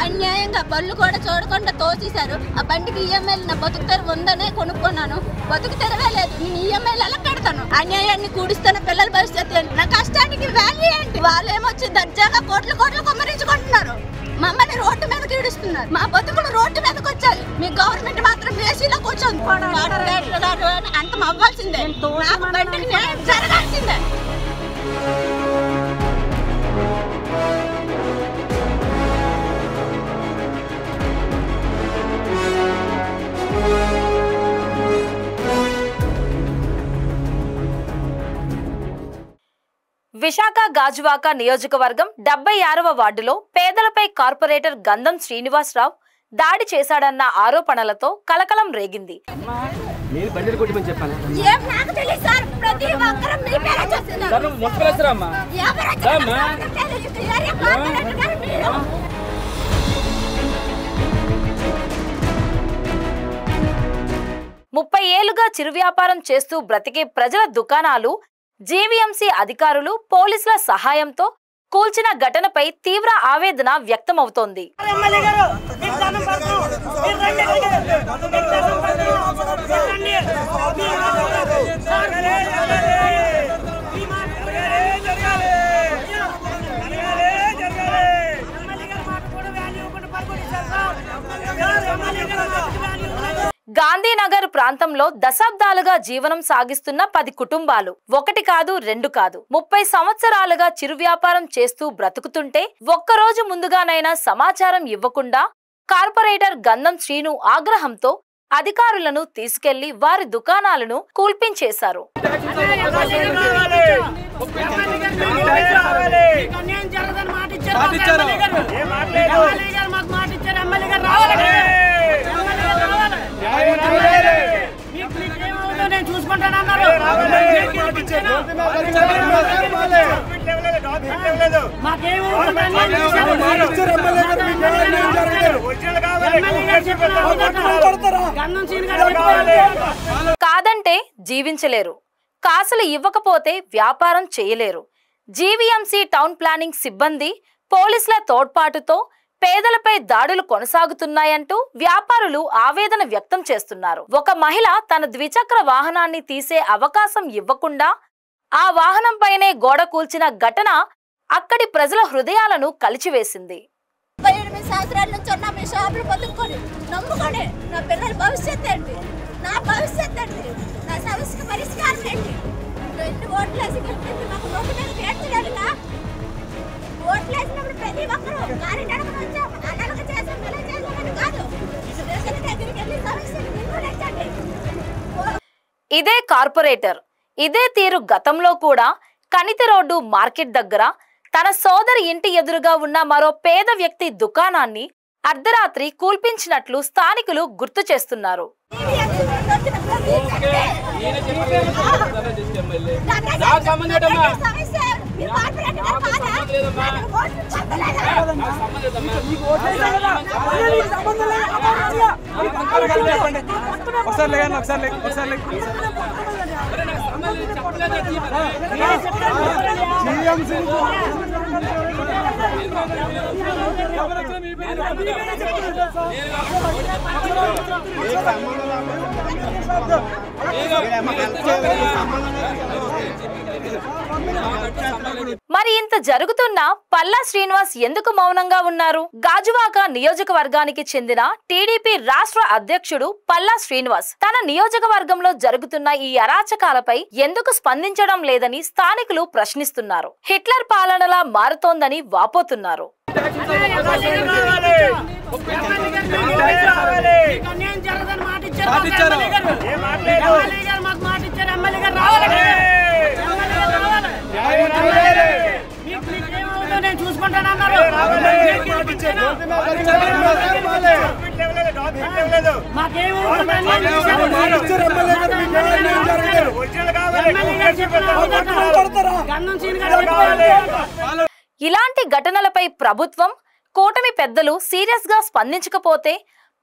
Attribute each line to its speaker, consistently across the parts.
Speaker 1: అన్యాయంగా బళ్ళు కూడా చూడకుండా తోచేశారు. ఆ బండికి ఈఎంఐలు నా బతుకు తెరువు ఉందనే కొనుక్కున్నాను. బతుకు తెరవేలేదు. నేను ఈఎంఐలు ఎలా కడతాను? అన్యాయాన్ని కూడిస్తున్న పిల్లల భవిష్యత్తు ఏంటి? నా కష్టానికి వాల్యూ ఏంటి? వాళ్ళు ఏమొచ్చి దర్జాగా కోట్లు కోట్లు కొమ్మరించుకుంటున్నారు. మమ్మల్ని రోడ్డు మీదకి ఈడుస్తున్నారు. మా బతుకులు రోడ్డు మీదకి వచ్చాయి. మీ గవర్నమెంట్ మాత్రం ఏసీలో కూర్చొని అంతం అవ్వాల్సిందే. నాకు బండికి న్యాయం జరగాల్సిందే.
Speaker 2: విశాఖ గాజువాక నియోజకవర్గం 76వ వార్డులో పేదలపై కార్పొరేటర్ గంధం శ్రీనివాసరావు దాడి చేశాడన్న ఆరోపణలతో కలకలం రేగింది. ముప్పై ఏళ్లుగా చిరు వ్యాపారం చేస్తూ బ్రతికే ప్రజల దుకాణాలు జీవీఎంసీ అధికారులు పోలీసుల సహాయంతో కూల్చిన ఘటనపై తీవ్ర ఆవేదన వ్యక్తమవుతోంది. గాంధీనగర్ ప్రాంతంలో దశాబ్దాలుగా జీవనం సాగిస్తున్న 10 కుటుంబాలు ఒకటి కాదు రెండు కాదు 30 సంవత్సరాలుగా చిరు వ్యాపారం చేస్తూ బ్రతుకుతుంటే ఒక్కరోజు ముందుగానైనా సమాచారం ఇవ్వకుండా కార్పొరేటర్ గంధం శ్రీను ఆగ్రహంతో అధికారులను తీసుకెళ్లి వారి దుకాణాలను కూల్పించేశారు. కాదంటే జీవించలేరు, కాసులు ఇవ్వకపోతే వ్యాపారం చేయలేరు. జీవీఎంసీ టౌన్ ప్లానింగ్ సిబ్బంది పోలీసుల తోడ్పాటుతో పేదలపై దాడులు కొనసాగుతున్నాయంటూ వ్యాపారులు ఆవేదన వ్యక్తం చేస్తున్నారు. ఒక మహిళ తన ద్విచక్ర వాహనాన్ని తీసే అవకాశం ఇవ్వకుండా ఆ వాహనంపైనే గోడ కూల్చిన ఘటన అక్కడి ప్రజల హృదయాలను కలిచివేసింది.
Speaker 1: 28 సంవత్సరాల నుంచి ఉన్న మీ షాపులు బతుక్కొని నమ్ముకొని నా పిల్లల భవిష్యత్తు ఏంటి? నా భవిష్యత్తు ఏంటి? నా సమస్యకు పరిష్కారం ఏంటి? ఎన్ని ఓట్లు వేసి గెలిపింది మాకు రోడ్డు మీద పేర్చలేదుగా. ఓట్లు వేసినప్పుడు ప్రతి ఒక్కరూ గారి నడకను వచ్చాం, అనలక చేసాం, ఇలా చేసామని కాదు. ప్రజల దగ్గరికి వెళ్ళి సమస్యను నిర్మూలించండి.
Speaker 2: ఇదే కార్పొరేటర్ ఇదే తీరు గతంలో కూడా కనితి రోడ్డు మార్కెట్ దగ్గర తన సోదరి ఇంటి ఎదురుగా ఉన్న మరో పేద వ్యక్తి దుకాణాన్ని అర్ధరాత్రి కూల్పించినట్లు స్థానికులు గుర్తు చేస్తున్నారు. మరి ఇంత జరుగుతున్నా పల్లా శ్రీనివాస్ ఎందుకు మౌనంగా ఉన్నారు? గాజువాక నియోజకవర్గానికి చెందిన టీడీపీ రాష్ట్ర అధ్యక్షుడు పల్లా శ్రీనివాస్ తన నియోజకవర్గంలో జరుగుతున్న ఈ అరాచకాలపై ఎందుకు స్పందించడం లేదని స్థానికులు ప్రశ్నిస్తున్నారు. హిట్లర్ పాలనలా మారుతోందని వాపోతున్నారు. ఇలాంటి ఘటనలపై ప్రభుత్వం కూటమి పెద్దలు సీరియస్ గా స్పందించకపోతే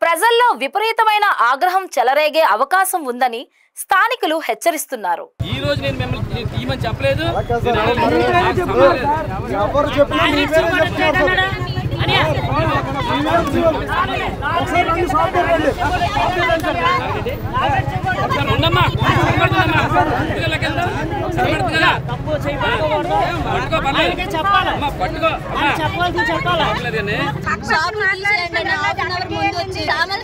Speaker 2: ప్రజల్లో విపరీతమైన ఆగ్రహం చెలరేగే అవకాశం ఉందని స్థానికులు హెచ్చరిస్తున్నారు.
Speaker 3: ఈ రోజు నేను మిమ్మల్ని తీయమని చెప్పలేదు.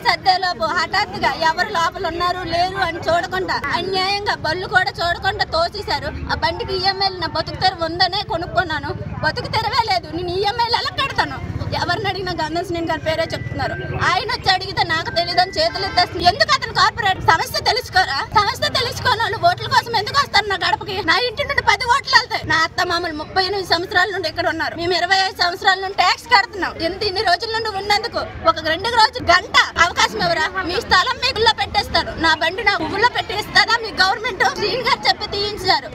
Speaker 1: సర్దేలోపు హఠాత్తుగా ఎవరు లోపల ఉన్నారు లేరు అని చూడకుండా అన్యాయంగా బళ్ళు కూడా చూడకుండా తోసేశారు. ఆ బండికి ఈఎంఐలు నా బతుకు తెరువు ఉందనే కొనుక్కున్నాను. బతుకు తెరవే లేదు. నేను ఈఎంఐలు ఎలా కడతాను? ఎవరిని అడిగినా గంధం గారి పేరే చెప్తున్నారు. ఆయన వచ్చి అడిగితే నాకు తెలియదని చేతులు ఎత్తేస్తుంది. ఎందుకు అతను కార్పొరేట్ సమస్య తెలుసుకోరా? సమస్య తెలుసుకోని వాళ్ళు ఓట్ల కోసం ఎందుకు వస్తారు నా గడపకి? నా ఇంటి నుండి 10 ఓట్లు వెళ్తాయి. నా అత్త మామూలు 38 సంవత్సరాల నుండి ఇక్కడ ఉన్నారు. మేము 25 సంవత్సరాల నుండి ట్యాక్స్ కడుతున్నాం. ఇన్ని రోజుల నుండి ఉన్నందుకు ఒక 2 రోజులు గంట అవకాశం ఎవరా? మీ స్థలం మీ ఊళ్ళో పెట్టేస్తారు. నా బండి నా ఊళ్ళో పెట్టేస్తారా మీ గవర్నమెంట్? శ్రీని గారు చెప్పి తీయించారు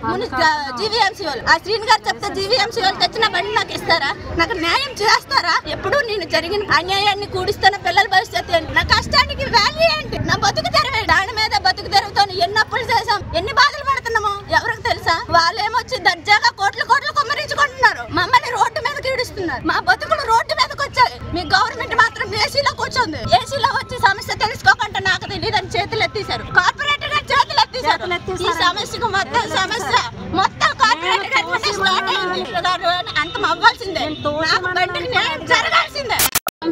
Speaker 1: జీవీఎంసీ వాళ్ళు. ఆ శ్రీని గారు చెప్తే జీవీఎంసీ వాళ్ళు తెచ్చిన బండి నాకు ఇస్తారా? నాకు న్యాయం చేస్తారా? ఎప్పుడు నేను జరిగిన అన్యాయాన్ని కూడిస్తున్న పిల్లల భవిష్యత్తు ఏంటి? నా కష్టానికి వాల్యూ ఏంటి? నా బతుకు తెరవే. దాని మీద బతుకు తెరువుతో ఎన్ని అప్పులు చేసాం, ఎన్ని బాధలు పడుతున్నామో ఎవరికి తెలుసా? వాళ్ళేమొచ్చి దర్జాగా కోట్లు కుమ్మరించుకుంటున్నారు. మమ్మల్ని రోడ్డు మీద ఈడుస్తున్నారు. మా బతుకులు రోడ్డు మీదకి వచ్చాయి. మీ గవర్నమెంట్ మాత్రం ఏసీలో కూర్చోంది. ఏసీలో వచ్చి సమస్య తెలుసుకోకుండా నాకు తెలియదని చేతులు ఎత్తేశారు. కార్పొరేటర్ గారు చేతులు ఎత్తేశారు. ఈ సమస్యకు మొత్తం కార్పొరేటర్ గారి స్టార్ట్ అయింది. అంతం అవ్వాల్సిందే. నాకు బండికి న్యాయం జరగాల్సిందే.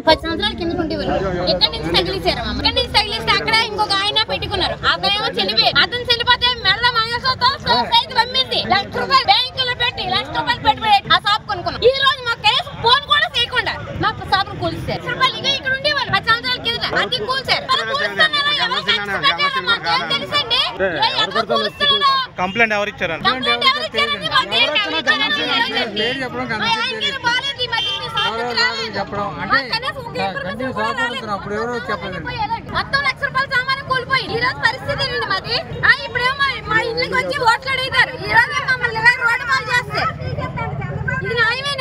Speaker 4: 10 సంవత్సరాల కింద ఉండేవాళ్ళు. ఎక్కడి నుంచి తగిలిసారు? ఇక్కడి నుంచి తగిలిస్తే అక్కడ ఇంకొక ఆయన పెట్టుకున్నారు. అతనేమో చెల్లిపోయి అతను చెల్లిపోతే మెల్ల మంగళసూత్రం సైజు పంపింది. ₹1,00,000 బ్యాంకులో పెట్టి ₹1,00,000 పెట్టుబడి ఆ షాప్ కొనుక్కున్నాం. ఈ రోజు మా కేసు ఫోన్ కూడా చేయకుండా మా షాప్ కూల్చారు. ₹1,00,000 ఇక ఇక్కడ ఉండేవాళ్ళు 10 సంవత్సరాల కింద అది కూల్చారు. తెలుసండి
Speaker 5: కంప్లైంట్ ఎవరు ఇచ్చారు?
Speaker 4: మొత్తం ₹1,00,000 సామాను కూలిపోయి ఈ రోజు పరిస్థితి మాది. ఇప్పుడేమో మా ఇంటికి వచ్చి ఓట్లు అడుగుతారు. ఈ రోజు మమ్మల్ని రోడ్డు పాలు చేస్తే ఇది న్యాయమే